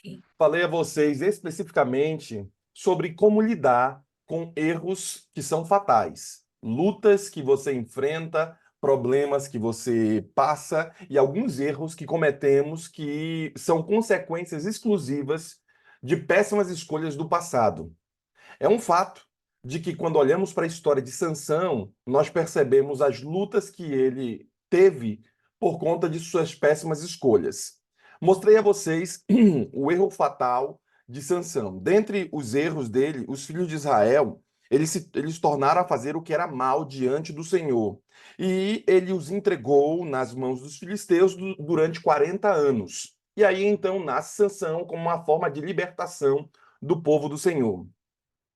Sim. Falei a vocês especificamente sobre como lidar com erros que são fatais, lutas que você enfrenta, problemas que você passa e alguns erros que cometemos que são consequências exclusivas de péssimas escolhas do passado. É um fato de que quando olhamos para a história de Sansão, nós percebemos as lutas que ele teve por conta de suas péssimas escolhas. Mostrei a vocês o erro fatal de Sansão. Dentre os erros dele, os filhos de Israel, eles tornaram a fazer o que era mal diante do Senhor. E ele os entregou nas mãos dos filisteus durante 40 anos. E aí então nasce Sansão como uma forma de libertação do povo do Senhor.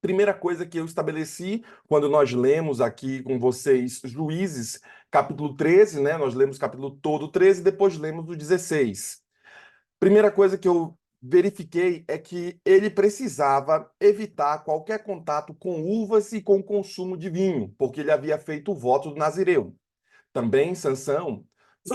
Primeira coisa que eu estabeleci quando nós lemos aqui com vocês Juízes, capítulo 13, né? Nós lemos capítulo todo 13, depois lemos o 16. Primeira coisa que eu verifiquei é que ele precisava evitar qualquer contato com uvas e com consumo de vinho, porque ele havia feito o voto do Nazireu. Também Sansão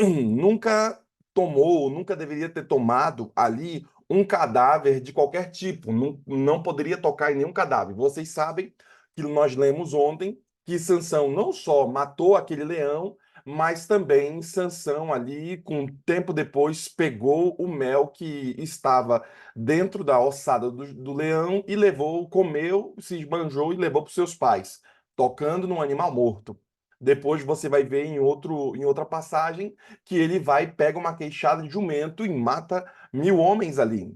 nunca tomou, nunca deveria ter tomado ali um cadáver de qualquer tipo, não poderia tocar em nenhum cadáver. Vocês sabem que nós lemos ontem que Sansão não só matou aquele leão, mas também Sansão ali, com tempo depois, pegou o mel que estava dentro da ossada do leão e levou, comeu, se esbanjou e levou para os seus pais, tocando num animal morto. Depois você vai ver em outra passagem que ele vai, pega uma queixada de jumento e mata 1000 homens ali.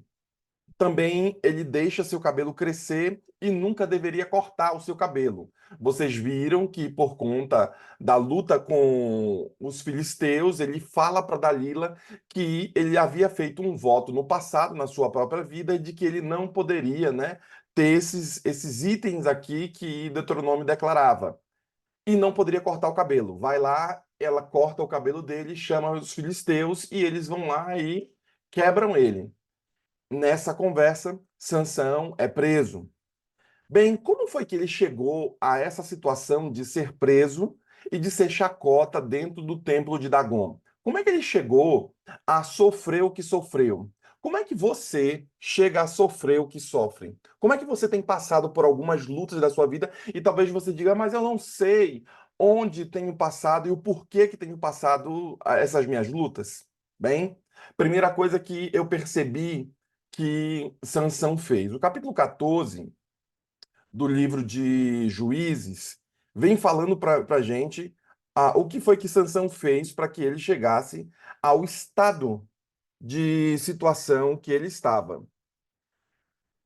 Também ele deixa seu cabelo crescer e nunca deveria cortar o seu cabelo. Vocês viram que por conta da luta com os filisteus, ele fala para Dalila que ele havia feito um voto no passado, na sua própria vida, de que ele não poderia, né, ter esses itens aqui que Deuteronômio declarava e não poderia cortar o cabelo. Vai lá, ela corta o cabelo dele, chama os filisteus e eles vão lá e quebram ele. Nessa conversa, Sansão é preso. Bem, como foi que ele chegou a essa situação de ser preso e de ser chacota dentro do templo de Dagon? Como é que ele chegou a sofrer o que sofreu? Como é que você chega a sofrer o que sofre? Como é que você tem passado por algumas lutas da sua vida e talvez você diga, mas eu não sei onde tenho passado e o porquê que tenho passado essas minhas lutas? Bem, primeira coisa que eu percebi que Sansão fez. O capítulo 14 do livro de Juízes vem falando para a gente o que foi que Sansão fez para que ele chegasse ao estado de situação que ele estava.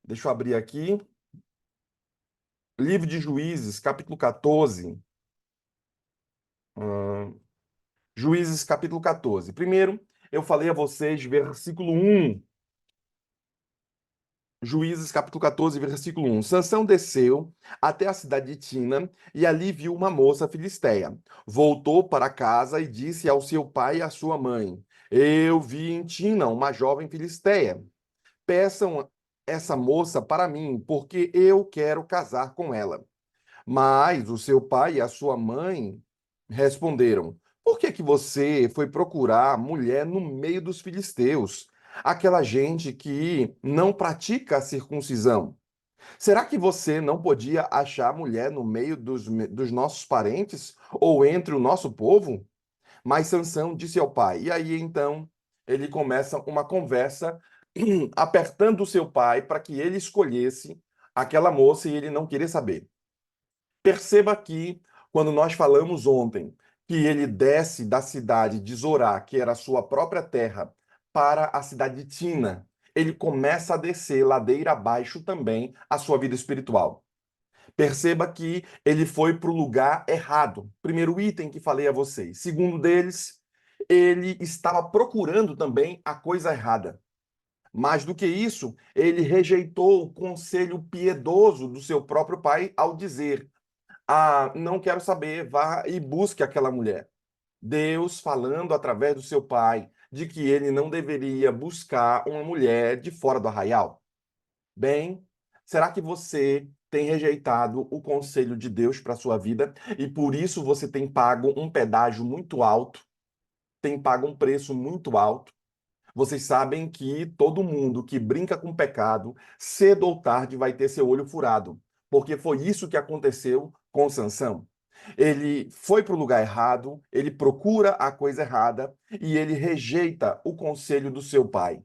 Deixa eu abrir aqui. Livro de Juízes, capítulo 14. hum, Juízes, capítulo 14. Primeiro, eu falei a vocês, versículo 1. Juízes capítulo 14, versículo 1. Sansão desceu até a cidade de Tina e ali viu uma moça filisteia. Voltou para casa e disse ao seu pai e à sua mãe: Eu vi em Tina uma jovem filisteia. Peçam essa moça para mim, porque eu quero casar com ela. Mas o seu pai e a sua mãe responderam: Por que que você foi procurar mulher no meio dos filisteus? Aquela gente que não pratica a circuncisão. Será que você não podia achar mulher no meio dos nossos parentes ou entre o nosso povo? Mas Sansão disse ao pai. E aí então ele começa uma conversa apertando o seu pai para que ele escolhesse aquela moça e ele não queria saber. Perceba aqui, quando nós falamos ontem, que ele desce da cidade de Zorá, que era a sua própria terra, para a cidade de Tina. Ele começa a descer ladeira abaixo também a sua vida espiritual. Perceba que ele foi para o lugar errado. Primeiro item que falei a vocês. Segundo deles, ele estava procurando também a coisa errada. Mais do que isso, ele rejeitou o conselho piedoso do seu próprio pai ao dizer: não quero saber, vá e busque aquela mulher. Deus falando através do seu pai de que ele não deveria buscar uma mulher de fora do arraial. Bem, será que você tem rejeitado o conselho de Deus para a sua vida e por isso você tem pago um pedágio muito alto, tem pago um preço muito alto? Vocês sabem que todo mundo que brinca com pecado, cedo ou tarde vai ter seu olho furado, porque foi isso que aconteceu com Sansão. Ele foi para o lugar errado, ele procura a coisa errada e ele rejeita o conselho do seu pai.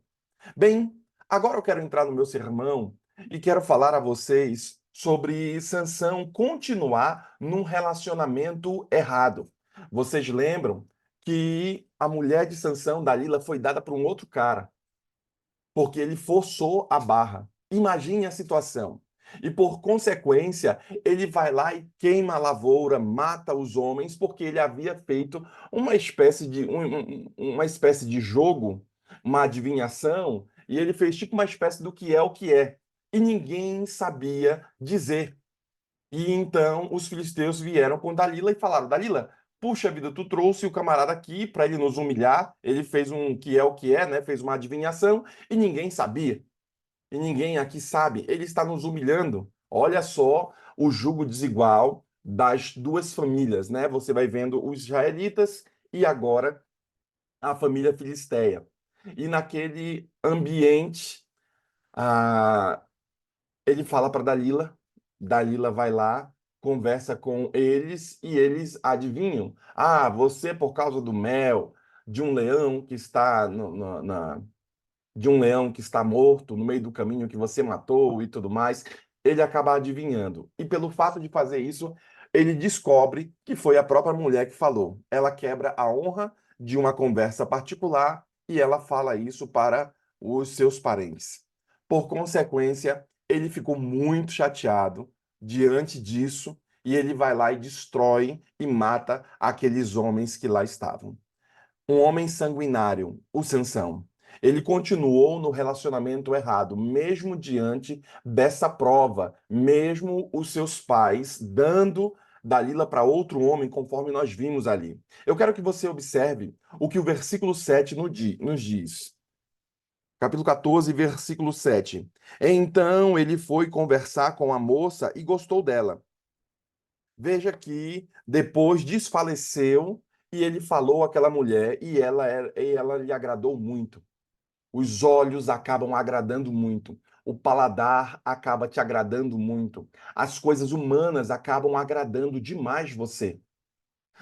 Bem, agora eu quero entrar no meu sermão e quero falar a vocês sobre Sansão continuar num relacionamento errado. Vocês lembram que a mulher de Sansão, Dalila, foi dada para um outro cara, porque ele forçou a barra. Imagine a situação. E por consequência, ele vai lá e queima a lavoura, mata os homens, porque ele havia feito uma espécie de jogo, uma adivinhação, e ele fez tipo uma espécie do que é o que é. E ninguém sabia dizer. E então os filisteus vieram com Dalila e falaram: Dalila, puxa vida, tu trouxe o camarada aqui para ele nos humilhar. Ele fez um que é o que é, né? Fez uma adivinhação e ninguém sabia. E ninguém aqui sabe. Ele está nos humilhando. Olha só o jugo desigual das duas famílias, né? Você vai vendo os israelitas e agora a família filisteia. E naquele ambiente, ah, ele fala para Dalila, Dalila vai lá, conversa com eles e eles adivinham. Ah, você, por causa do mel, de um leão que está de um leão que está morto no meio do caminho que você matou e tudo mais, ele acaba adivinhando. E pelo fato de fazer isso, ele descobre que foi a própria mulher que falou. Ela quebra a honra de uma conversa particular e ela fala isso para os seus parentes. Por consequência, ele ficou muito chateado diante disso e ele vai lá e destrói e mata aqueles homens que lá estavam. Um homem sanguinário, o Sansão. Ele continuou no relacionamento errado, mesmo diante dessa prova, mesmo os seus pais dando Dalila para outro homem, conforme nós vimos ali. Eu quero que você observe o que o versículo 7 nos diz. Capítulo 14, versículo 7. Então ele foi conversar com a moça e gostou dela. Veja que depois desfaleceu e ele falou àquela mulher e ela lhe agradou muito. Os olhos acabam agradando muito. O paladar acaba te agradando muito. As coisas humanas acabam agradando demais você.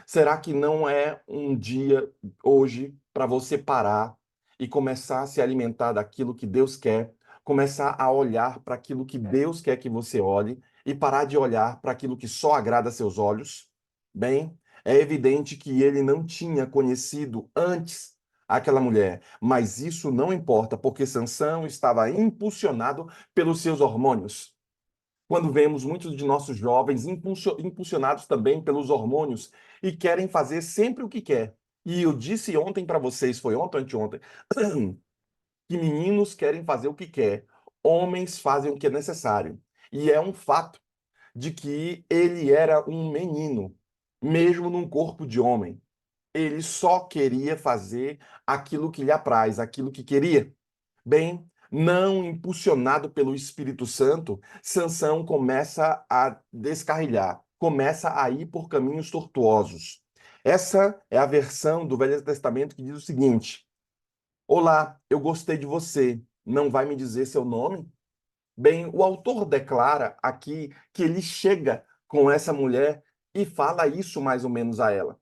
Será que não é um dia hoje para você parar e começar a se alimentar daquilo que Deus quer, começar a olhar para aquilo que Deus quer que você olhe e parar de olhar para aquilo que só agrada seus olhos? Bem, é evidente que ele não tinha conhecido antes aquela mulher, mas isso não importa, porque Sansão estava impulsionado pelos seus hormônios. Quando vemos muitos de nossos jovens impulsionados também pelos hormônios e querem fazer sempre o que quer. E eu disse ontem para vocês, foi ontem ou anteontem, que meninos querem fazer o que quer, homens fazem o que é necessário. E é um fato de que ele era um menino, mesmo num corpo de homem. Ele só queria fazer aquilo que lhe apraz, aquilo que queria. Bem, não impulsionado pelo Espírito Santo, Sansão começa a descarrilhar, começa a ir por caminhos tortuosos. Essa é a versão do Velho Testamento que diz o seguinte: Olá, eu gostei de você. Não vai me dizer seu nome? Bem, o autor declara aqui que ele chega com essa mulher e fala isso mais ou menos a ela.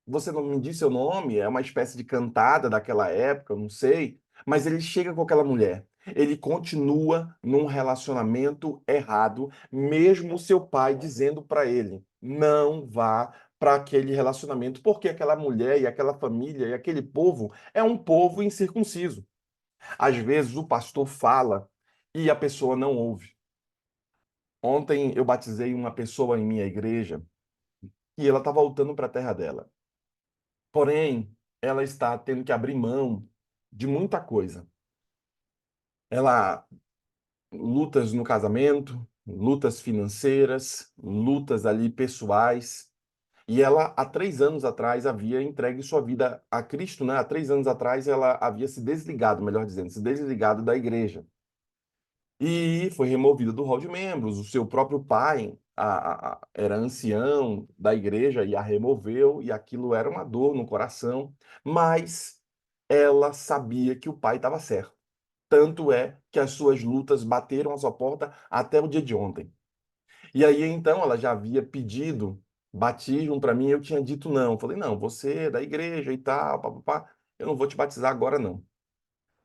Você não me disse seu nome, é uma espécie de cantada daquela época, eu não sei, mas ele chega com aquela mulher. Ele continua num relacionamento errado, mesmo seu pai dizendo para ele: não vá para aquele relacionamento, porque aquela mulher e aquela família e aquele povo é um povo incircunciso. Às vezes o pastor fala e a pessoa não ouve. Ontem eu batizei uma pessoa em minha igreja e ela está voltando para a terra dela. Porém, ela está tendo que abrir mão de muita coisa. Ela lutas no casamento, lutas financeiras, lutas ali pessoais. E ela, há 3 anos atrás, havia entregue sua vida a Cristo, né? Há 3 anos atrás, ela havia se desligado, melhor dizendo, se desligado da igreja. E foi removida do hall de membros. O seu próprio pai era ancião da igreja e a removeu, e aquilo era uma dor no coração. Mas ela sabia que o pai estava certo. Tanto é que as suas lutas bateram a sua porta até o dia de ontem. E aí, então, ela já havia pedido batismo para mim, eu tinha dito não. Falei, não, você é da igreja e tal, papapá, eu não vou te batizar agora, não.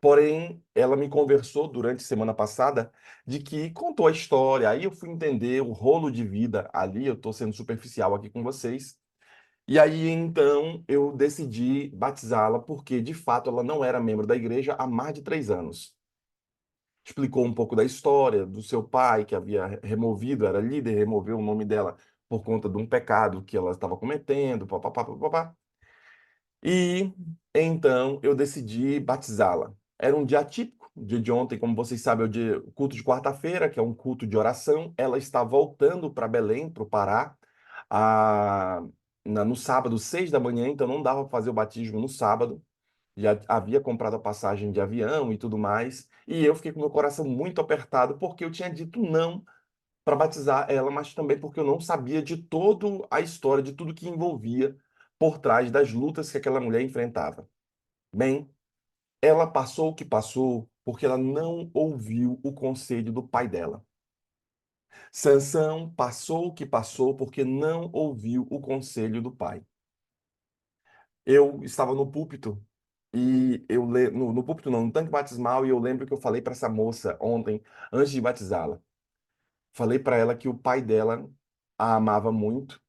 Porém, ela me conversou durante a semana passada de que contou a história. Aí eu fui entender o rolo de vida ali. Eu estou sendo superficial aqui com vocês. E aí então eu decidi batizá-la porque de fato ela não era membro da igreja há mais de 3 anos. Explicou um pouco da história do seu pai que havia removido, era líder, removeu o nome dela por conta de um pecado que ela estava cometendo, papapá, papapá. E então eu decidi batizá-la. Era um dia atípico, o dia de ontem, como vocês sabem, é o culto de quarta-feira, que é um culto de oração. Ela está voltando para Belém, para o Pará, a- no sábado, 6 da manhã, então não dava para fazer o batismo no sábado. Já havia comprado a passagem de avião e tudo mais. E eu fiquei com meu coração muito apertado, porque eu tinha dito não para batizar ela, mas também porque eu não sabia de toda a história, de tudo que envolvia por trás das lutas que aquela mulher enfrentava. Bem, ela passou o que passou porque ela não ouviu o conselho do pai dela. Sansão passou o que passou porque não ouviu o conselho do pai. Eu estava no púlpito e no púlpito não, no tanque batismal, e eu lembro que eu falei para essa moça ontem, antes de batizá-la. Falei para ela que o pai dela a amava muito.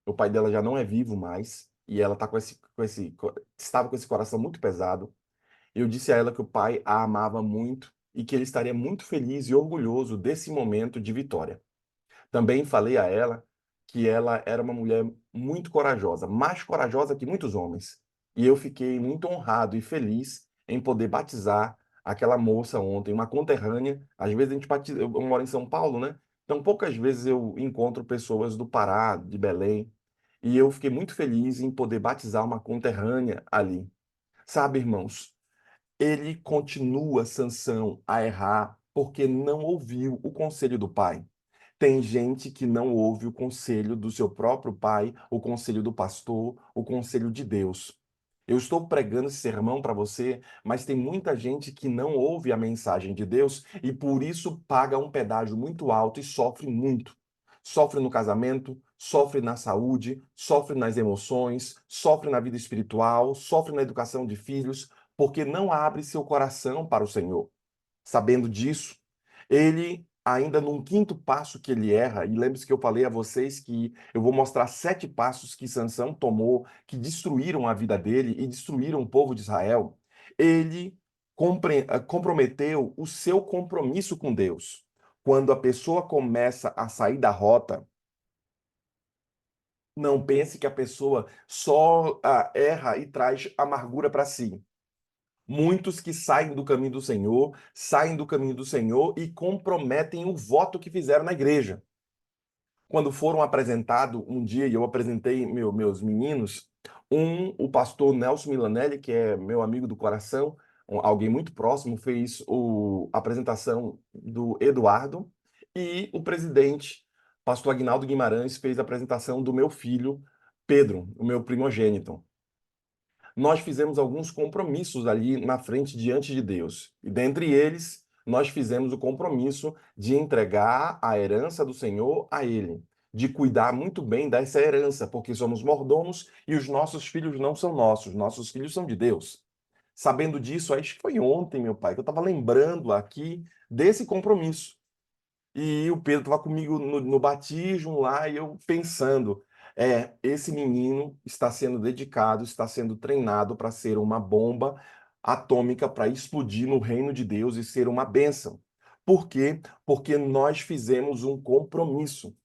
O pai dela já não é vivo mais e ela tá estava com esse coração muito pesado. Eu disse a ela que o pai a amava muito e que ele estaria muito feliz e orgulhoso desse momento de vitória. Também falei a ela que ela era uma mulher muito corajosa, mais corajosa que muitos homens. E eu fiquei muito honrado e feliz em poder batizar aquela moça ontem, uma conterrânea. Às vezes a gente batiza, eu moro em São Paulo, né? Então poucas vezes eu encontro pessoas do Pará, de Belém, e eu fiquei muito feliz em poder batizar uma conterrânea ali. Sabe, irmãos, ele continua, Sansão, a errar porque não ouviu o conselho do pai. Tem gente que não ouve o conselho do seu próprio pai, o conselho do pastor, o conselho de Deus. Eu estou pregando esse sermão para você, mas tem muita gente que não ouve a mensagem de Deus e por isso paga um pedágio muito alto e sofre muito. Sofre no casamento, sofre na saúde, sofre nas emoções, sofre na vida espiritual, sofre na educação de filhos, porque não abre seu coração para o Senhor. Sabendo disso, ele ainda num quinto passo que ele erra, e lembre-se que eu falei a vocês que eu vou mostrar 7 passos que Sansão tomou, que destruíram a vida dele e destruíram o povo de Israel. Ele comprometeu o seu compromisso com Deus. Quando a pessoa começa a sair da rota, não pense que a pessoa só erra e traz amargura para si. Muitos que saem do caminho do Senhor, saem do caminho do Senhor e comprometem o voto que fizeram na igreja. Quando foram apresentados um dia, e eu apresentei meus meninos, o pastor Nelson Milanelli, que é meu amigo do coração, alguém muito próximo, fez a apresentação do Eduardo, e o presidente, pastor Aguinaldo Guimarães, fez a apresentação do meu filho, Pedro, o meu primogênito. Nós fizemos alguns compromissos ali na frente diante de Deus. E dentre eles, nós fizemos o compromisso de entregar a herança do Senhor a Ele, de cuidar muito bem dessa herança, porque somos mordomos e os nossos filhos não são nossos filhos são de Deus. Sabendo disso, acho que foi ontem, meu pai, que eu estava lembrando aqui desse compromisso. E o Pedro estava comigo no batismo lá, e eu pensando, esse menino está sendo dedicado, está sendo treinado para ser uma bomba atômica para explodir no reino de Deus e ser uma bênção. Por quê? Porque nós fizemos um compromisso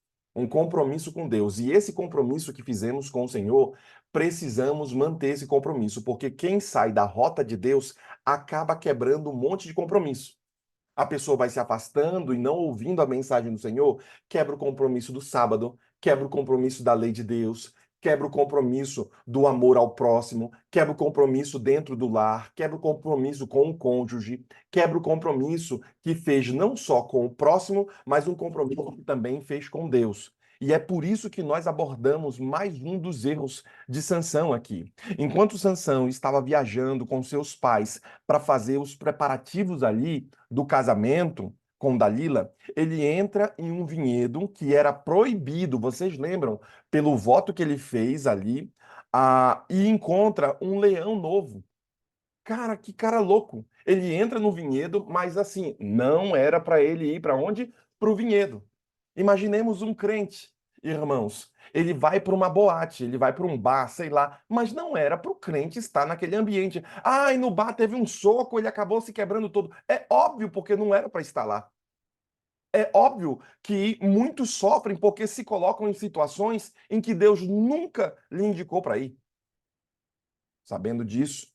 com Deus. E esse compromisso que fizemos com o Senhor, precisamos manter esse compromisso, porque quem sai da rota de Deus acaba quebrando um monte de compromisso. A pessoa vai se afastando e não ouvindo a mensagem do Senhor, quebra o compromisso do sábado, quebra o compromisso da lei de Deus, quebra o compromisso do amor ao próximo, quebra o compromisso dentro do lar, quebra o compromisso com o cônjuge, quebra o compromisso que fez não só com o próximo, mas um compromisso que também fez com Deus. E é por isso que nós abordamos mais um dos erros de Sansão aqui. Enquanto Sansão estava viajando com seus pais para fazer os preparativos ali do casamento com Dalila, ele entra em um vinhedo que era proibido, vocês lembram, pelo voto que ele fez ali, e encontra um leão novo. Cara, que cara louco. Ele entra no vinhedo, mas assim, não era para ele ir para onde? Para o vinhedo. Imaginemos um crente, irmãos. Ele vai para uma boate, ele vai para um bar, sei lá, mas não era para o crente estar naquele ambiente. Ah, e no bar teve um soco, ele acabou se quebrando todo. É óbvio, porque não era para estar lá. É óbvio que muitos sofrem porque se colocam em situações em que Deus nunca lhe indicou para ir. Sabendo disso,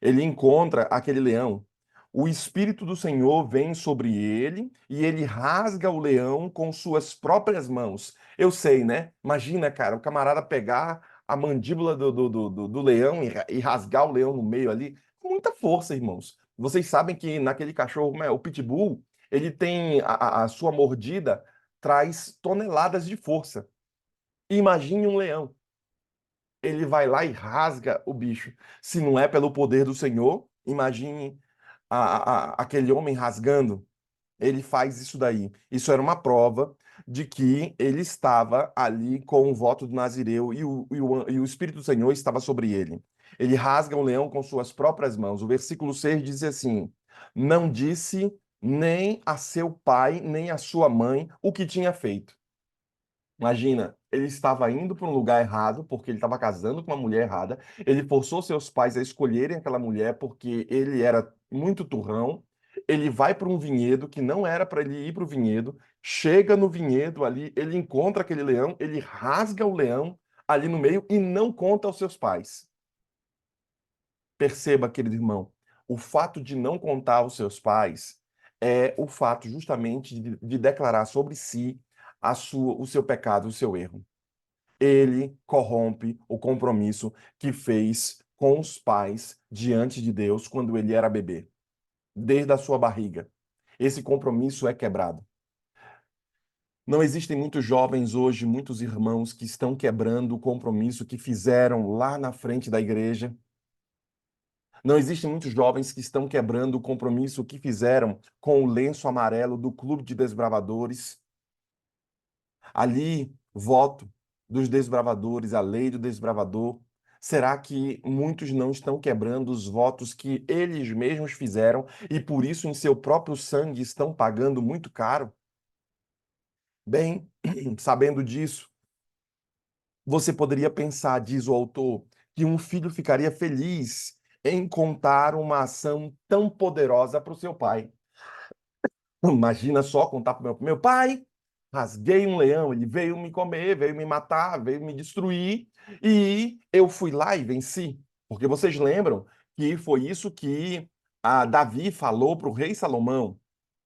ele encontra aquele leão. O Espírito do Senhor vem sobre ele e ele rasga o leão com suas próprias mãos. Eu sei, né? Imagina, cara, o camarada pegar a mandíbula do leão e rasgar o leão no meio ali. Com muita força, irmãos. Vocês sabem que naquele cachorro, o Pitbull, ele tem a sua mordida traz toneladas de força. Imagine um leão, ele vai lá e rasga o bicho. Se não é pelo poder do Senhor, imagine aquele homem rasgando. Ele faz isso daí. Isso era uma prova de que ele estava ali com o voto do Nazireu e o Espírito do Senhor estava sobre ele. Ele rasga o leão com suas próprias mãos. O versículo 6 diz assim: Não disse nem a seu pai, nem a sua mãe o que tinha feito. Imagina, ele estava indo para um lugar errado porque ele estava casando com uma mulher errada. Ele forçou seus pais a escolherem aquela mulher porque ele era muito turrão. Ele vai para um vinhedo que não era para ele ir para o vinhedo. Chega no vinhedo ali, ele encontra aquele leão, ele rasga o leão ali no meio e não conta aos seus pais. Perceba, querido irmão, o fato de não contar aos seus pais é o fato justamente de declarar sobre si o seu pecado, o seu erro. Ele corrompe o compromisso que fez com os pais diante de Deus quando ele era bebê, desde a sua barriga. Esse compromisso é quebrado. Não existem muitos jovens hoje, muitos irmãos que estão quebrando o compromisso que fizeram lá na frente da igreja. Não existem muitos jovens que estão quebrando o compromisso que fizeram com o lenço amarelo do Clube de Desbravadores. Ali, voto dos desbravadores, a lei do desbravador. Será que muitos não estão quebrando os votos que eles mesmos fizeram e por isso em seu próprio sangue estão pagando muito caro? Bem, sabendo disso, você poderia pensar, diz o autor, que um filho ficaria feliz em contar uma ação tão poderosa para o seu pai. Imagina só contar para o meu pai, rasguei um leão, ele veio me comer, veio me matar, veio me destruir, e eu fui lá e venci. Porque vocês lembram que foi isso que Davi falou para o rei Salomão,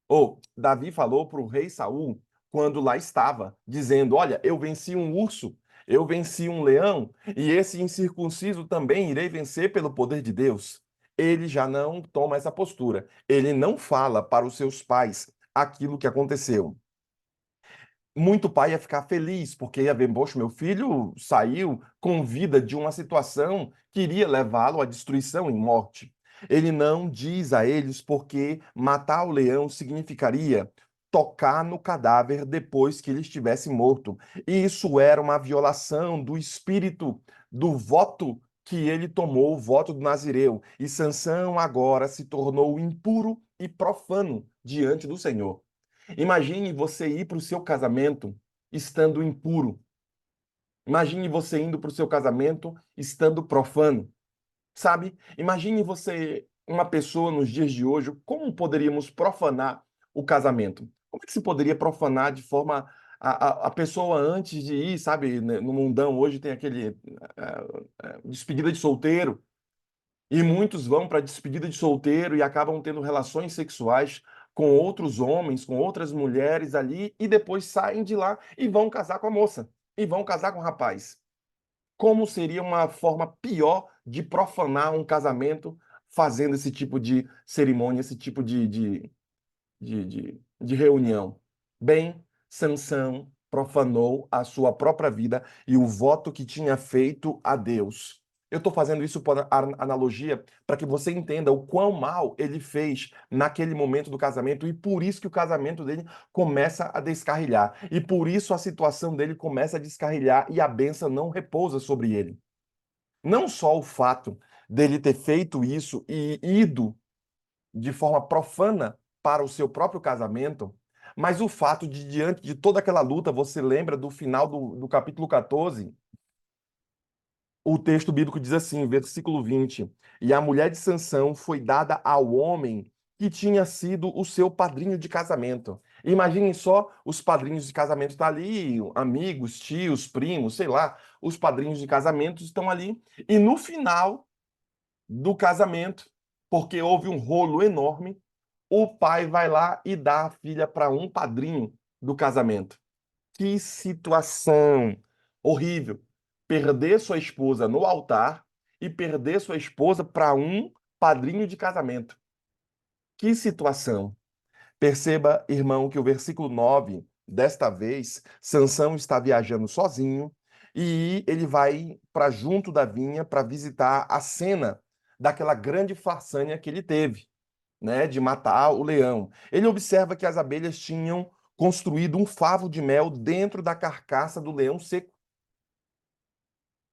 ou Davi falou para o rei Saul, quando lá estava, dizendo: Olha, eu venci um urso, eu venci um leão, e esse incircunciso também irei vencer pelo poder de Deus. Ele já não toma essa postura. Ele não fala para os seus pais aquilo que aconteceu. Muito pai ia ficar feliz, porque ia ver, poxa, meu filho saiu com vida de uma situação que iria levá-lo à destruição e morte. Ele não diz a eles porque matar o leão significaria tocar no cadáver depois que ele estivesse morto. E isso era uma violação do espírito do voto que ele tomou, o voto do Nazireu. E Sansão agora se tornou impuro e profano diante do Senhor. Imagine você ir para o seu casamento estando impuro. Imagine você indo para o seu casamento estando profano. Sabe? Imagine você, uma pessoa nos dias de hoje, como poderíamos profanar o casamento? Como é que se poderia profanar de forma a pessoa antes de ir, sabe? No mundão hoje tem aquele despedida de solteiro. E muitos vão para a despedida de solteiro e acabam tendo relações sexuais com outros homens, com outras mulheres ali, e depois saem de lá e vão casar com a moça, e vão casar com o rapaz. Como seria uma forma pior de profanar um casamento fazendo esse tipo de cerimônia, esse tipo de reunião? Bem, Sansão profanou a sua própria vida e o voto que tinha feito a Deus. Eu estou fazendo isso por analogia para que você entenda o quão mal ele fez naquele momento do casamento e por isso que o casamento dele começa a descarrilhar. E por isso a situação dele começa a descarrilhar e a bênção não repousa sobre ele. Não só o fato dele ter feito isso e ido de forma profana para o seu próprio casamento, mas o fato de, diante de toda aquela luta, você lembra do final do capítulo 14, o texto bíblico diz assim, versículo 20: E a mulher de Sansão foi dada ao homem que tinha sido o seu padrinho de casamento. Imaginem só, os padrinhos de casamento estão ali, amigos, tios, primos, sei lá, os padrinhos de casamento estão ali. E no final do casamento, porque houve um rolo enorme, o pai vai lá e dá a filha para um padrinho do casamento. Que situação horrível. Perder sua esposa no altar e perder sua esposa para um padrinho de casamento. Que situação. Perceba, irmão, que o versículo 9 desta vez, Sansão está viajando sozinho e ele vai para junto da vinha para visitar a cena daquela grande façanha que ele teve, né, de matar o leão. Ele observa que as abelhas tinham construído um favo de mel dentro da carcaça do leão seco.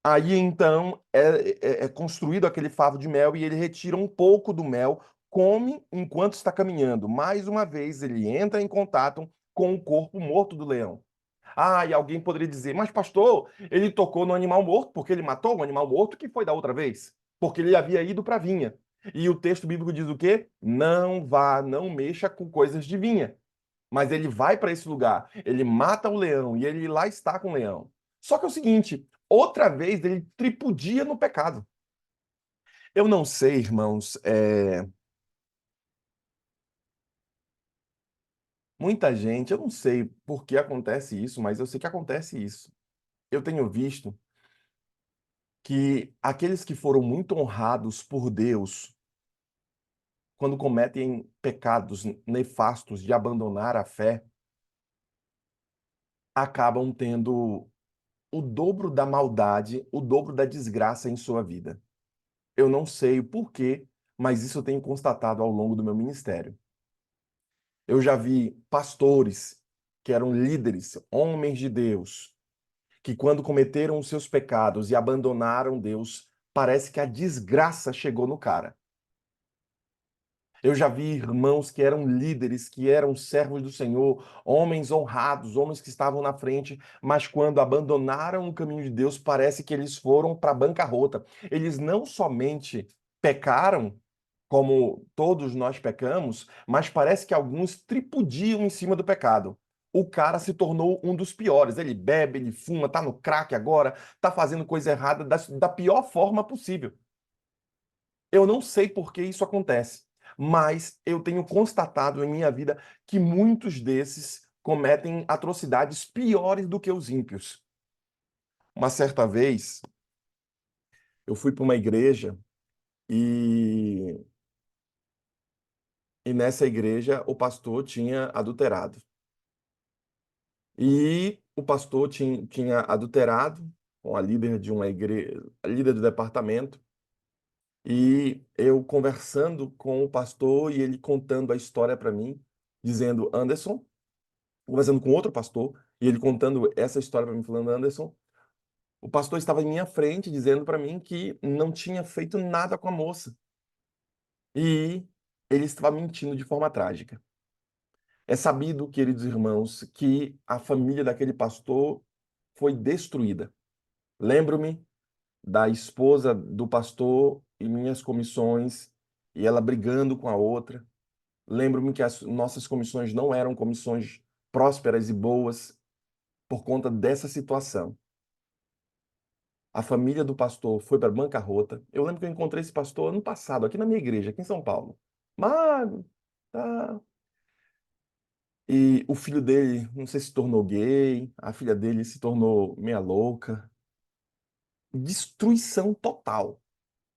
Aí então é construído aquele favo de mel e ele retira um pouco do mel, come enquanto está caminhando. Mais uma vez ele entra em contato com o corpo morto do leão. Ah, e alguém poderia dizer, mas pastor, ele tocou no animal morto porque ele matou o animal morto que foi da outra vez, porque ele havia ido para a vinha. E o texto bíblico diz o quê? Não vá, não mexa com coisas de vinha. Mas ele vai para esse lugar, ele mata o leão e ele lá está com o leão. Só que é o seguinte, outra vez ele tripudia no pecado. Eu não sei, irmãos, muita gente, eu não sei por que acontece isso, mas eu sei que acontece isso. Eu tenho visto que aqueles que foram muito honrados por Deus, quando cometem pecados nefastos de abandonar a fé, acabam tendo o dobro da maldade, o dobro da desgraça em sua vida. Eu não sei o porquê, mas isso eu tenho constatado ao longo do meu ministério. Eu já vi pastores que eram líderes, homens de Deus, que quando cometeram os seus pecados e abandonaram Deus, parece que a desgraça chegou no cara. Eu já vi irmãos que eram líderes, que eram servos do Senhor, homens honrados, homens que estavam na frente, mas quando abandonaram o caminho de Deus, parece que eles foram para a bancarrota. Eles não somente pecaram, como todos nós pecamos, mas parece que alguns tripudiam em cima do pecado. O cara se tornou um dos piores. Ele bebe, ele fuma, tá no crack agora, tá fazendo coisa errada da pior forma possível. Eu não sei por que isso acontece, mas eu tenho constatado em minha vida que muitos desses cometem atrocidades piores do que os ímpios. Uma certa vez, eu fui para uma igreja e, e nessa igreja o pastor tinha adulterado. E o pastor tinha adulterado com a líder de uma igreja, a líder do departamento. E eu conversando com o pastor e ele contando a história para mim, dizendo, Anderson, conversando com outro pastor, e ele contando essa história para mim, falando, Anderson, o pastor estava em minha frente dizendo para mim que não tinha feito nada com a moça. E ele estava mentindo de forma trágica. É sabido, queridos irmãos, que a família daquele pastor foi destruída. Lembro-me da esposa do pastor em minhas comissões e ela brigando com a outra. Lembro-me que as nossas comissões não eram comissões prósperas e boas por conta dessa situação. A família do pastor foi para bancarrota. Eu lembro que eu encontrei esse pastor ano passado, aqui na minha igreja, aqui em São Paulo. Magro, tá. E o filho dele, não sei se tornou gay, a filha dele se tornou meia louca. Destruição total.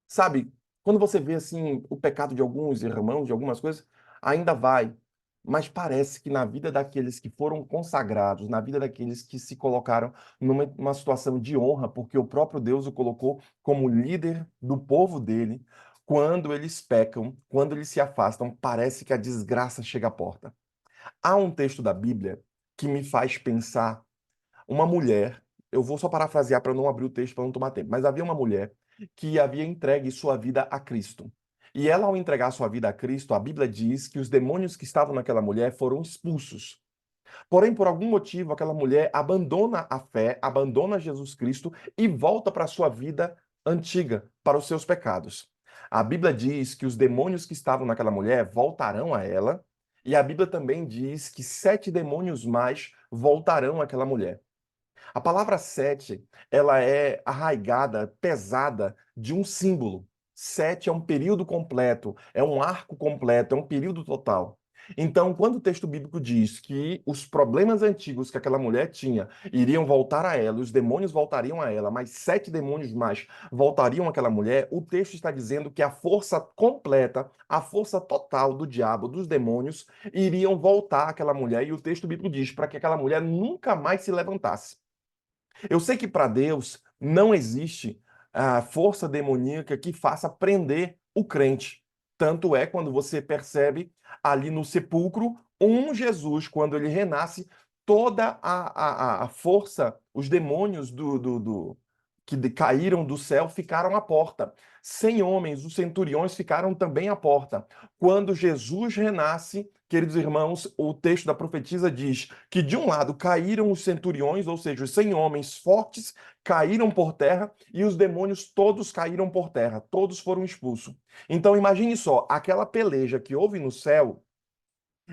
Sabe, quando você vê assim o pecado de alguns irmãos, de algumas coisas, ainda vai. mas parece que na vida daqueles que foram consagrados, na vida daqueles que se colocaram numa situação de honra, porque o próprio Deus o colocou como líder do povo dele, quando eles pecam, quando eles se afastam, parece que a desgraça chega à porta. Há um texto da Bíblia que me faz pensar uma mulher, eu vou só parafrasear para não abrir o texto para não tomar tempo, mas havia uma mulher que havia entregue sua vida a Cristo. E ela, ao entregar sua vida a Cristo, a Bíblia diz que os demônios que estavam naquela mulher foram expulsos. Porém, por algum motivo, aquela mulher abandona a fé, abandona Jesus Cristo e volta para a sua vida antiga, para os seus pecados. A Bíblia diz que os demônios que estavam naquela mulher voltarão a ela, e a Bíblia também diz que 7 demônios mais voltarão àquela mulher. A palavra sete, ela é arraigada, pesada de um símbolo. Sete é um período completo, é um arco completo, é um período total. Então, quando o texto bíblico diz que os problemas antigos que aquela mulher tinha iriam voltar a ela, os demônios voltariam a ela, mas 7 demônios mais voltariam àquela mulher, o texto está dizendo que a força completa, a força total do diabo, dos demônios, iriam voltar àquela mulher. E o texto bíblico diz para que aquela mulher nunca mais se levantasse. Eu sei que para Deus não existe a força demoníaca que faça prender o crente. Tanto é quando você percebe ali no sepulcro um Jesus, quando ele renasce, toda a força, os demônios caíram do céu ficaram à porta. 100 homens, os centuriões, ficaram também à porta. Quando Jesus renasce, queridos irmãos, o texto da profetisa diz que de um lado caíram os centuriões, ou seja, os 100 homens fortes caíram por terra e os demônios todos caíram por terra, todos foram expulsos. Então imagine só, aquela peleja que houve no céu,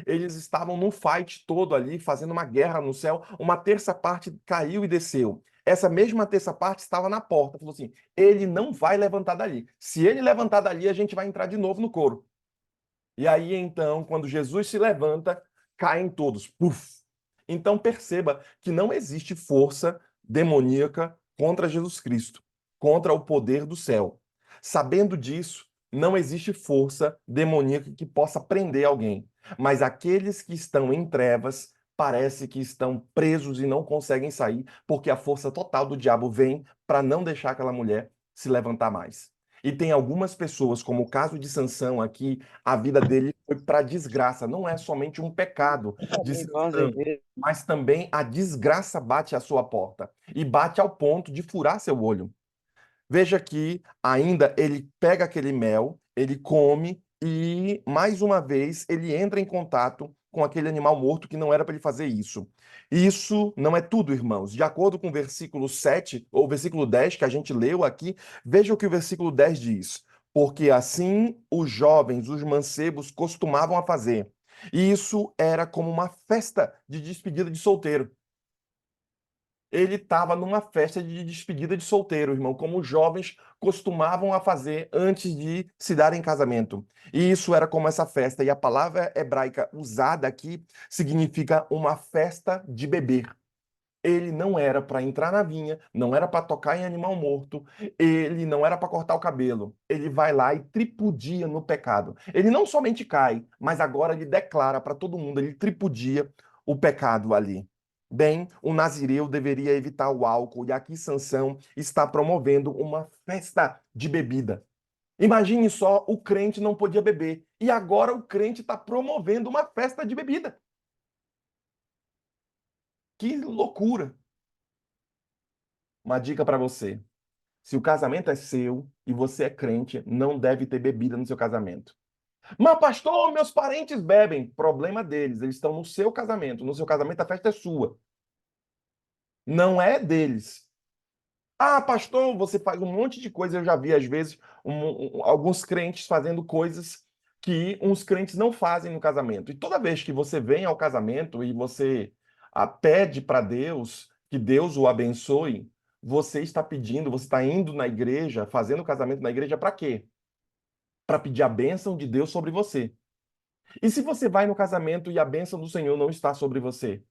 eles estavam num fight todo ali, fazendo uma guerra no céu, uma terça parte caiu e desceu. Essa mesma terça parte estava na porta, falou assim: ele não vai levantar dali. Se ele levantar dali, a gente vai entrar de novo no coro. E aí, então, quando Jesus se levanta, caem todos. Puf! Então perceba que não existe força demoníaca contra Jesus Cristo, contra o poder do céu. Sabendo disso, não existe força demoníaca que possa prender alguém. Mas aqueles que estão em trevas parece que estão presos e não conseguem sair, porque a força total do diabo vem para não deixar aquela mulher se levantar mais. E tem algumas pessoas, como o caso de Sansão aqui, a vida dele foi para desgraça. Não é somente um pecado de Sansão, mas também a desgraça bate à sua porta e bate ao ponto de furar seu olho. Veja que ainda ele pega aquele mel, ele come e, mais uma vez, ele entra em contato com aquele animal morto que não era para ele fazer isso. Isso não é tudo, irmãos. De acordo com o versículo 7 ou versículo 10 que a gente leu aqui, veja o que o versículo 10 diz. Porque assim os jovens, os mancebos, costumavam a fazer. E isso era como uma festa de despedida de solteiro. Ele estava numa festa de despedida de solteiro, irmão, como os jovens costumavam a fazer antes de se dar em casamento. E isso era como essa festa. E a palavra hebraica usada aqui significa uma festa de beber. Ele não era para entrar na vinha, não era para tocar em animal morto, ele não era para cortar o cabelo. Ele vai lá e tripudia no pecado. Ele não somente cai, mas agora ele declara para todo mundo, ele tripudia o pecado ali. Bem, o nazireu deveria evitar o álcool e aqui Sansão está promovendo uma festa de bebida. Imagine só, o crente não podia beber e agora o crente está promovendo uma festa de bebida. Que loucura! Uma dica para você. Se o casamento é seu e você é crente, não deve ter bebida no seu casamento. Mas, pastor, meus parentes bebem. Problema deles. Eles estão no seu casamento. No seu casamento, a festa é sua. Não é deles. Ah, pastor, você faz um monte de coisa. Eu já vi, às vezes, alguns crentes fazendo coisas que uns crentes não fazem no casamento. E toda vez que você vem ao casamento e você pede para Deus que Deus o abençoe, você está pedindo, você está indo na igreja, fazendo o casamento na igreja para quê? Para pedir a bênção de Deus sobre você. E se você vai no casamento e a bênção do Senhor não está sobre você?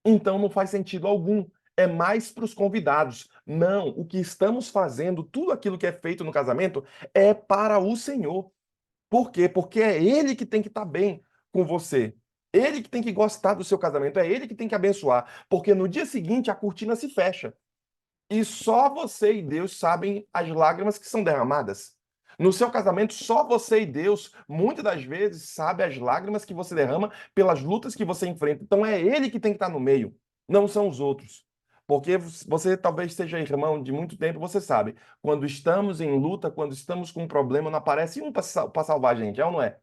Então não faz sentido algum. É mais para os convidados. Não, o que estamos fazendo, tudo aquilo que é feito no casamento, é para o Senhor. Por quê? Porque é Ele que tem que estar bem com você. Ele que tem que gostar do seu casamento, é ele que tem que abençoar, porque no dia seguinte a cortina se fecha. E só você e Deus sabem as lágrimas que são derramadas. No seu casamento, só você e Deus, muitas das vezes, sabe as lágrimas que você derrama pelas lutas que você enfrenta. Então é ele que tem que estar no meio, não são os outros. Porque você talvez seja irmão de muito tempo, você sabe, quando estamos em luta, quando estamos com um problema, não aparece um para salvar a gente, é ou não é?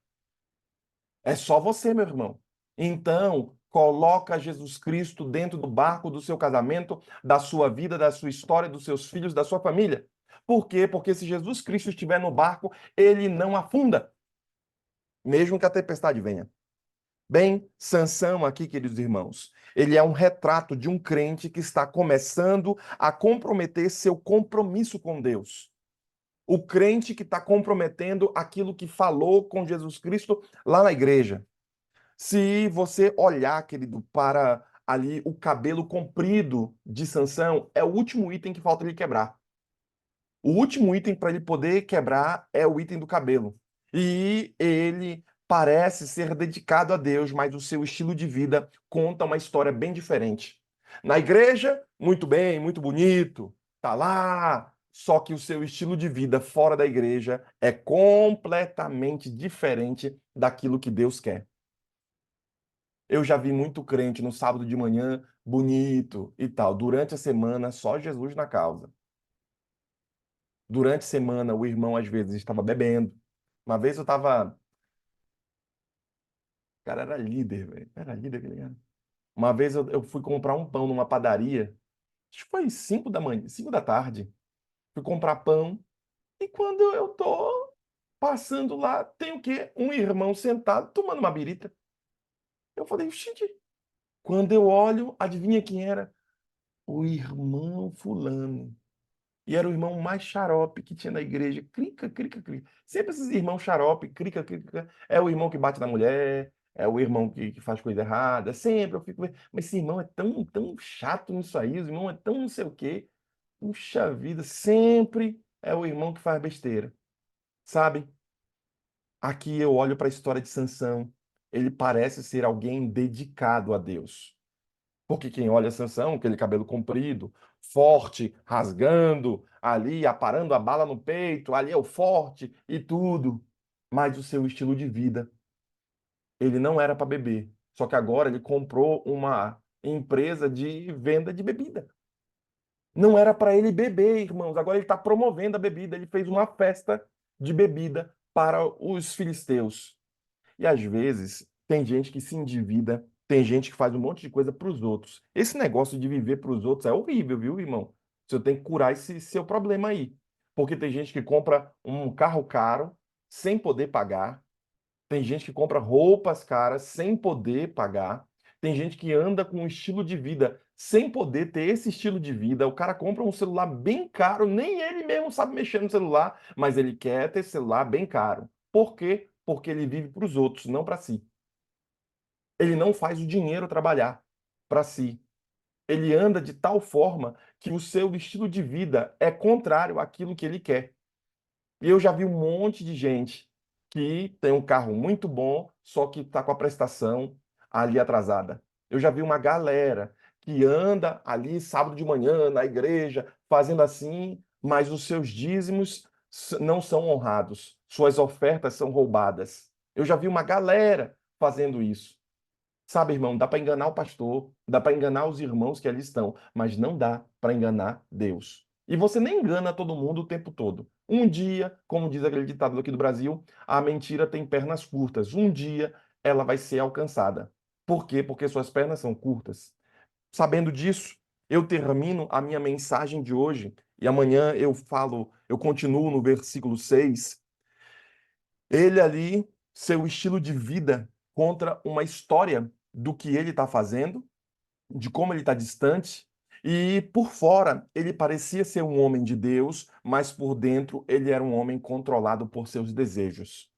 É só você, meu irmão. Então, coloca Jesus Cristo dentro do barco do seu casamento, da sua vida, da sua história, dos seus filhos, da sua família. Por quê? Porque se Jesus Cristo estiver no barco, ele não afunda, mesmo que a tempestade venha. Bem, Sansão aqui, queridos irmãos, ele é um retrato de um crente que está começando a comprometer seu compromisso com Deus. O crente que está comprometendo aquilo que falou com Jesus Cristo lá na igreja. Se você olhar, querido, para ali o cabelo comprido de Sansão, é o último item que falta ele quebrar. O último item para ele poder quebrar é o item do cabelo. E ele parece ser dedicado a Deus, mas o seu estilo de vida conta uma história bem diferente. Na igreja, muito bem, muito bonito, tá lá. Só que o seu estilo de vida fora da igreja é completamente diferente daquilo que Deus quer. Eu já vi muito crente no sábado de manhã, bonito e tal. Durante a semana, só Jesus na causa. Durante a semana, o irmão às vezes estava bebendo. Uma vez eu estava. O cara era líder, velho. Era líder aquele cara. Uma vez eu fui comprar um pão numa padaria. Acho que foi 5 da manhã, 5 da tarde. Fui comprar pão. E quando eu tô passando lá, tem o quê? Um irmão sentado tomando uma birita. Eu falei, gente, quando eu olho, adivinha quem era? O irmão fulano. E era o irmão mais xarope que tinha na igreja. Crica, crica, crica. Sempre esses irmãos xarope, crica, crica, crica. É o irmão que bate na mulher, é o irmão que faz coisa errada. Sempre eu fico vendo. Mas esse irmão é tão chato nisso aí, o irmão é tão não sei o quê. Puxa vida, sempre é o irmão que faz besteira. Sabe? Aqui eu olho para a história de Sansão. Ele parece ser alguém dedicado a Deus. Porque quem olha Sansão, aquele cabelo comprido, forte, rasgando, ali, aparando a bala no peito, ali é o forte e tudo. Mas o seu estilo de vida, ele não era para beber. Só que agora ele comprou uma empresa de venda de bebida. Não era para ele beber, irmãos. Agora ele está promovendo a bebida. Ele fez uma festa de bebida para os filisteus. E às vezes tem gente que se endivida, tem gente que faz um monte de coisa para os outros. Esse negócio de viver para os outros é horrível, viu, irmão? Você tem que curar esse seu problema aí. Porque tem gente que compra um carro caro sem poder pagar, tem gente que compra roupas caras sem poder pagar, tem gente que anda com um estilo de vida sem poder ter esse estilo de vida. O cara compra um celular bem caro, nem ele mesmo sabe mexer no celular, mas ele quer ter celular bem caro. Por quê? Porque ele vive para os outros, não para si. Ele não faz o dinheiro trabalhar para si. Ele anda de tal forma que o seu estilo de vida é contrário àquilo que ele quer. E eu já vi um monte de gente que tem um carro muito bom, só que está com a prestação ali atrasada. Eu já vi uma galera que anda ali sábado de manhã na igreja, fazendo assim, mas os seus dízimos não são honrados, suas ofertas são roubadas. Eu já vi uma galera fazendo isso. Sabe, irmão, dá para enganar o pastor, dá para enganar os irmãos que ali estão, mas não dá para enganar Deus. E você nem engana todo mundo o tempo todo. Um dia, como diz aquele ditado aqui do Brasil, a mentira tem pernas curtas. Um dia ela vai ser alcançada. Por quê? Porque suas pernas são curtas. Sabendo disso, eu termino a minha mensagem de hoje e amanhã eu falo, eu continuo no versículo 6. Ele ali, seu estilo de vida contra uma história do que ele está fazendo, de como ele está distante, e por fora ele parecia ser um homem de Deus, mas por dentro ele era um homem controlado por seus desejos.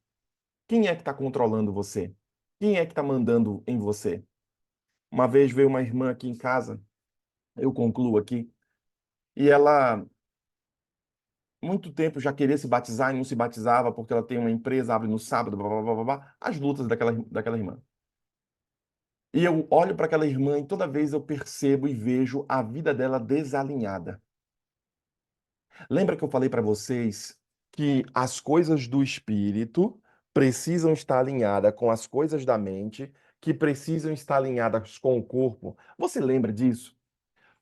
Quem é que está controlando você? Quem é que está mandando em você? Uma vez veio uma irmã aqui em casa, eu concluo aqui, e ela muito tempo já queria se batizar e não se batizava porque ela tem uma empresa, abre no sábado, blá, blá, blá, blá, blá. As lutas daquela irmã. E eu olho para aquela irmã e toda vez eu percebo e vejo a vida dela desalinhada. Lembra que eu falei para vocês que as coisas do espírito precisam estar alinhadas com as coisas da mente, que precisam estar alinhadas com o corpo? Você lembra disso?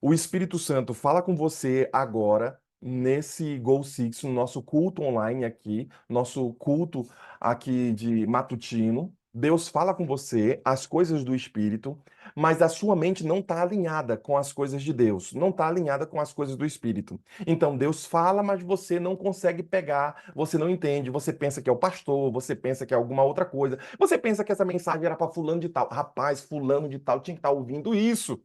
O Espírito Santo fala com você agora nesse Go Six, no nosso culto online aqui, nosso culto aqui de matutino. Deus fala com você as coisas do Espírito, mas a sua mente não está alinhada com as coisas de Deus, não está alinhada com as coisas do Espírito. Então Deus fala, mas você não consegue pegar, você não entende, você pensa que é o pastor, você pensa que é alguma outra coisa, você pensa que essa mensagem era para fulano de tal. Rapaz, fulano de tal tinha que estar ouvindo isso.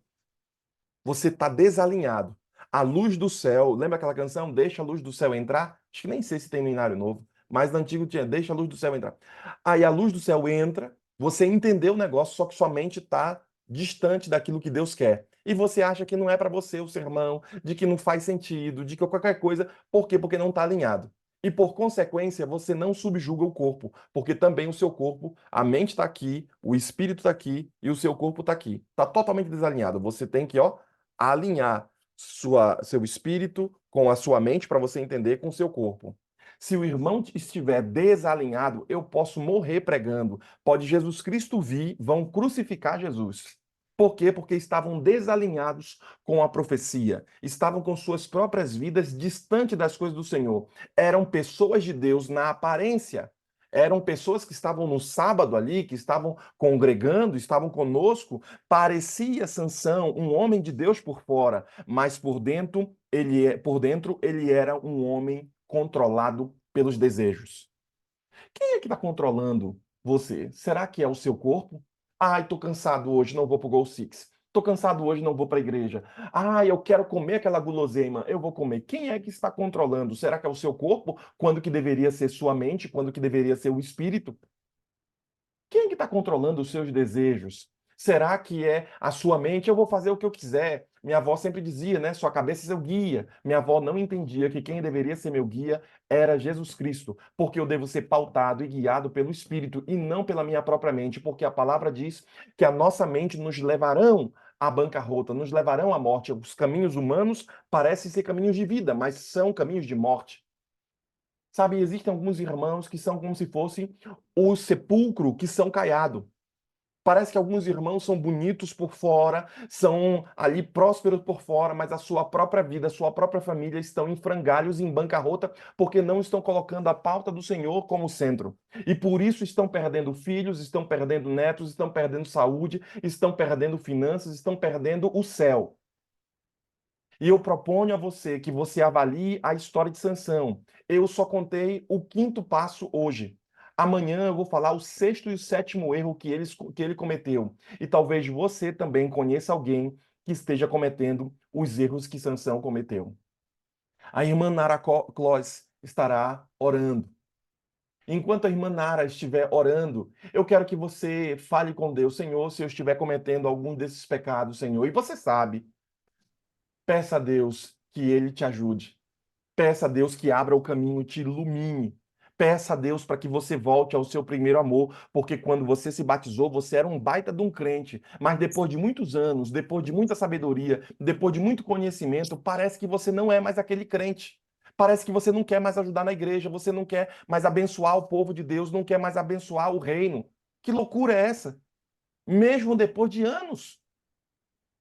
Você está desalinhado. A luz do céu, lembra aquela canção? Deixa a luz do céu entrar? Acho que nem sei se tem no Inário Novo, mas no antigo tinha, deixa a luz do céu entrar. Aí a luz do céu entra, você entendeu o negócio, só que sua mente está distante daquilo que Deus quer. E você acha que não é para você o sermão, de que não faz sentido, de que qualquer coisa. Por quê? Porque não está alinhado. E por consequência, você não subjuga o corpo, porque também o seu corpo, a mente está aqui, o espírito está aqui e o seu corpo está aqui. Está totalmente desalinhado. Você tem que, ó, alinhar seu espírito com a sua mente para você entender com o seu corpo. Se o irmão estiver desalinhado, eu posso morrer pregando. Pode Jesus Cristo vir, vão crucificar Jesus. Por quê? Porque estavam desalinhados com a profecia, estavam com suas próprias vidas distante das coisas do Senhor. Eram pessoas de Deus na aparência, eram pessoas que estavam no sábado ali, que estavam congregando, estavam conosco. Parecia Sansão um homem de Deus por fora, mas por dentro ele era um homem controlado pelos desejos. Quem é que está controlando você? Será que é o seu corpo? Ai, tô cansado hoje, não vou pro Go Six. Tô cansado hoje, não vou para a igreja. Ai, eu quero comer aquela guloseima, eu vou comer. Quem é que está controlando? Será que é o seu corpo, quando que deveria ser sua mente, quando que deveria ser o espírito? Quem é que está controlando os seus desejos? Será que é a sua mente? Eu vou fazer o que eu quiser. Minha avó sempre dizia, né? Sua cabeça é seu guia. Minha avó não entendia que quem deveria ser meu guia era Jesus Cristo, porque eu devo ser pautado e guiado pelo Espírito e não pela minha própria mente, porque a palavra diz que a nossa mente nos levarão à bancarrota, nos levarão à morte. Os caminhos humanos parecem ser caminhos de vida, mas são caminhos de morte. Sabe, existem alguns irmãos que são como se fosse o sepulcro que são caiado. Parece que alguns irmãos são bonitos por fora, são ali prósperos por fora, mas a sua própria vida, a sua própria família estão em frangalhos, em bancarrota, porque não estão colocando a pauta do Senhor como centro. E por isso estão perdendo filhos, estão perdendo netos, estão perdendo saúde, estão perdendo finanças, estão perdendo o céu. E eu proponho a você que você avalie a história de Sansão. Eu só contei o quinto passo hoje. Amanhã eu vou falar o sexto e o sétimo erro que ele cometeu. E talvez você também conheça alguém que esteja cometendo os erros que Sansão cometeu. A irmã Nara Clós estará orando. Enquanto a irmã Nara estiver orando, eu quero que você fale com Deus, Senhor, se eu estiver cometendo algum desses pecados, Senhor. E você sabe, peça a Deus que ele te ajude. Peça a Deus que abra o caminho, te ilumine. Peça a Deus para que você volte ao seu primeiro amor, porque quando você se batizou, você era um baita de um crente, mas depois de muitos anos, depois de muita sabedoria, depois de muito conhecimento, parece que você não é mais aquele crente. Parece que você não quer mais ajudar na igreja, você não quer mais abençoar o povo de Deus, não quer mais abençoar o reino. Que loucura é essa? Mesmo depois de anos.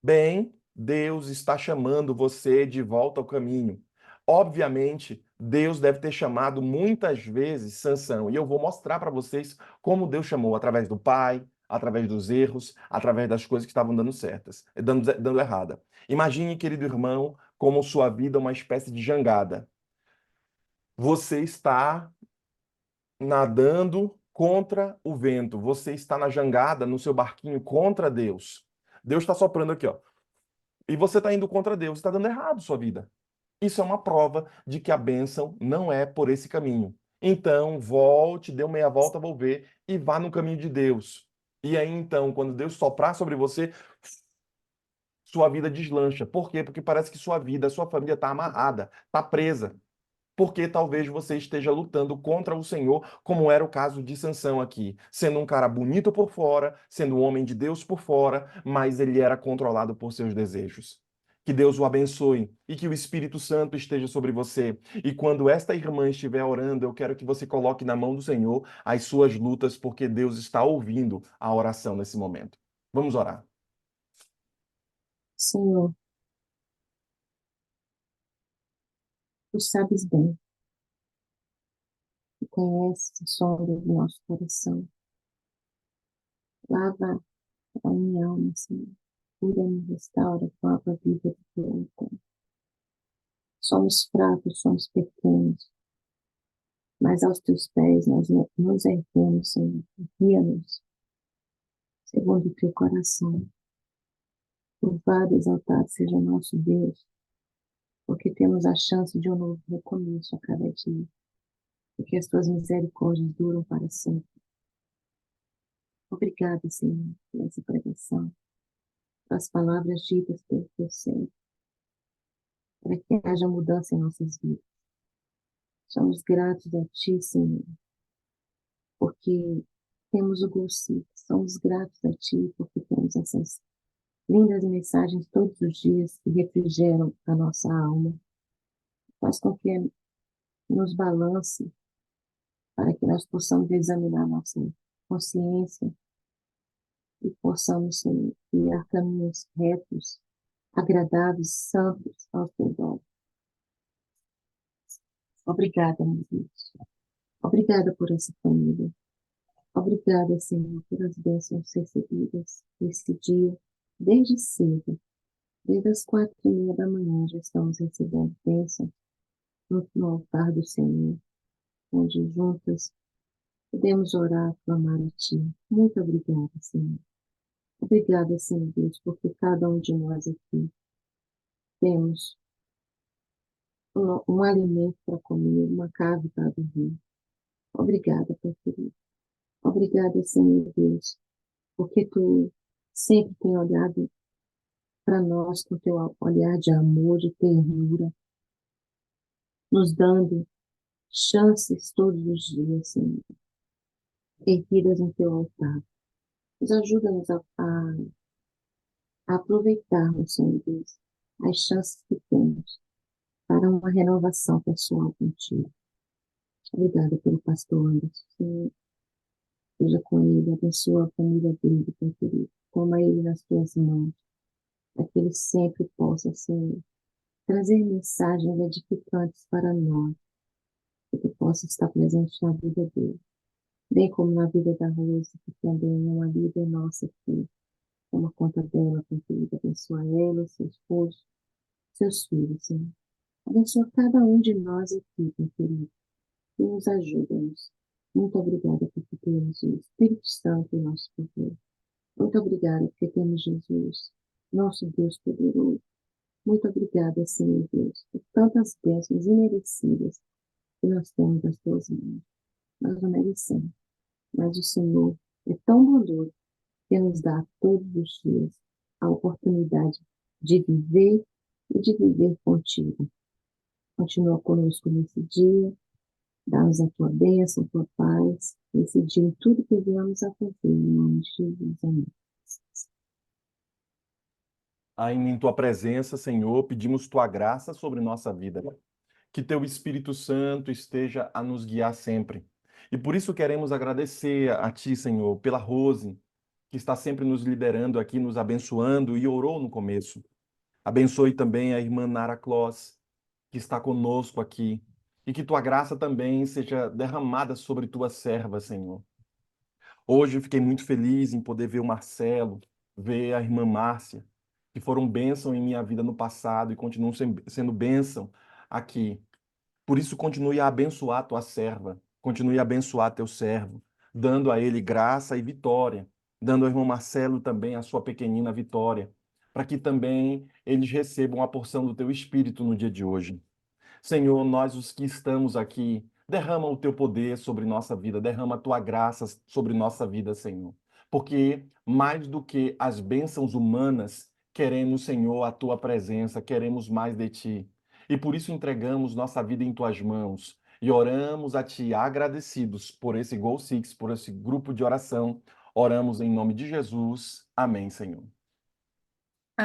Bem, Deus está chamando você de volta ao caminho. Obviamente, Deus deve ter chamado muitas vezes Sansão, e eu vou mostrar para vocês como Deus chamou através do pai, através dos erros, através das coisas que estavam dando certas, dando errada. Imagine, querido irmão, como sua vida é uma espécie de jangada. Você está nadando contra o vento, você está na jangada, no seu barquinho contra Deus. Deus está soprando aqui, ó. E você está indo contra Deus, está dando errado sua vida. Isso é uma prova de que a bênção não é por esse caminho. Então, volte, dê uma meia volta, vou ver, e vá no caminho de Deus. E aí, então, quando Deus soprar sobre você, sua vida deslancha. Por quê? Porque parece que sua vida, sua família está amarrada, está presa. porque talvez você esteja lutando contra o Senhor, como era o caso de Sansão aqui, sendo um cara bonito por fora, sendo um homem de Deus por fora, mas ele era controlado por seus desejos. Que Deus o abençoe e que o Espírito Santo esteja sobre você. E quando esta irmã estiver orando, eu quero que você coloque na mão do Senhor as suas lutas, porque Deus está ouvindo a oração nesse momento. Vamos orar. Senhor, tu sabes bem, tu conheces o som do nosso coração. Lava a minha alma, Senhor. Cura-me, restaura com a água viva do teu altar. Somos fracos, somos pequenos, mas aos teus pés nós nos erguemos, Senhor. Guia-nos segundo o teu coração. Louvado e exaltado seja o nosso Deus, porque temos a chance de um novo recomeço a cada dia, porque as tuas misericórdias duram para sempre. Obrigada, Senhor, por essa pregação, pelas palavras ditas pelo teu Senhor, para que haja mudança em nossas vidas. Somos gratos a Ti, Senhor, porque temos o Golsito. Somos gratos a Ti, porque temos essas lindas mensagens todos os dias que refrigeram a nossa alma. Faz com que nos balance para que nós possamos examinar nossa consciência e possamos, Senhor, criar caminhos retos, agradáveis, santos aos teus olhos. Obrigada, meu Deus. Obrigada por essa família. Obrigada, Senhor, pelas bênçãos recebidas nesse dia, desde cedo. Desde as 4:30 da manhã já estamos recebendo bênçãos no altar do Senhor, onde juntas podemos orar, clamar a Ti. Muito obrigada, Senhor. Obrigada, Senhor Deus, porque cada um de nós aqui temos um alimento para comer, uma casa para dormir. Obrigada, Pai querido. Obrigada, Senhor Deus, porque Tu sempre tem olhado para nós com Teu olhar de amor, de ternura, nos dando chances todos os dias, Senhor, erguidas no Teu altar. Nos ajuda-nos a aproveitarmos, Senhor Deus, as chances que temos para uma renovação pessoal contigo. Obrigada pelo pastor Anderson, Senhor. Seja com ele, abençoa a família dele, Pai querido. Toma ele nas tuas mãos, para que ele sempre possa, Senhor, trazer mensagens edificantes para nós, que tu possa estar presente na vida dele, bem como na vida da Rose, que também é uma líder nossa aqui. Toma conta dela, Pai querido. Abençoa ela, seu esposo, seus filhos, Senhor. Abençoa cada um de nós aqui, Pai querido. E nos ajuda-nos. Muito obrigada porque temos o Espírito Santo em nosso poder. Muito obrigada porque temos Jesus, nosso Deus poderoso. Muito obrigada, Senhor Deus, por tantas bênçãos imerecidas que nós temos nas tuas mãos. Nós não merecemos, mas o Senhor é tão bondoso que nos dá todos os dias a oportunidade de viver e de viver contigo. Continua conosco nesse dia, dá-nos a tua bênção, a tua paz, nesse dia em tudo que viemos a fazer, em nome de Jesus. Amém. Ainda em tua presença, Senhor, pedimos tua graça sobre nossa vida. Que teu Espírito Santo esteja a nos guiar sempre. E por isso queremos agradecer a ti, Senhor, pela Rose, que está sempre nos liderando aqui, nos abençoando e orou no começo. Abençoe também a irmã Nara Kloss, que está conosco aqui. E que tua graça também seja derramada sobre tua serva, Senhor. Hoje eu fiquei muito feliz em poder ver o Marcelo, ver a irmã Márcia, que foram bênção em minha vida no passado e continuam sendo bênção aqui. Por isso, continue a abençoar tua serva, continue a abençoar teu servo, dando a ele graça e vitória, dando ao irmão Marcelo também a sua pequenina vitória, para que também eles recebam a porção do teu espírito no dia de hoje. Senhor, nós os que estamos aqui, derrama o teu poder sobre nossa vida, derrama a tua graça sobre nossa vida, Senhor. Porque mais do que as bênçãos humanas, queremos, Senhor, a tua presença, queremos mais de ti. e por isso entregamos nossa vida em tuas mãos e oramos a ti agradecidos por esse Goal Six, por esse grupo de oração. Oramos em nome de Jesus. Amém, Senhor.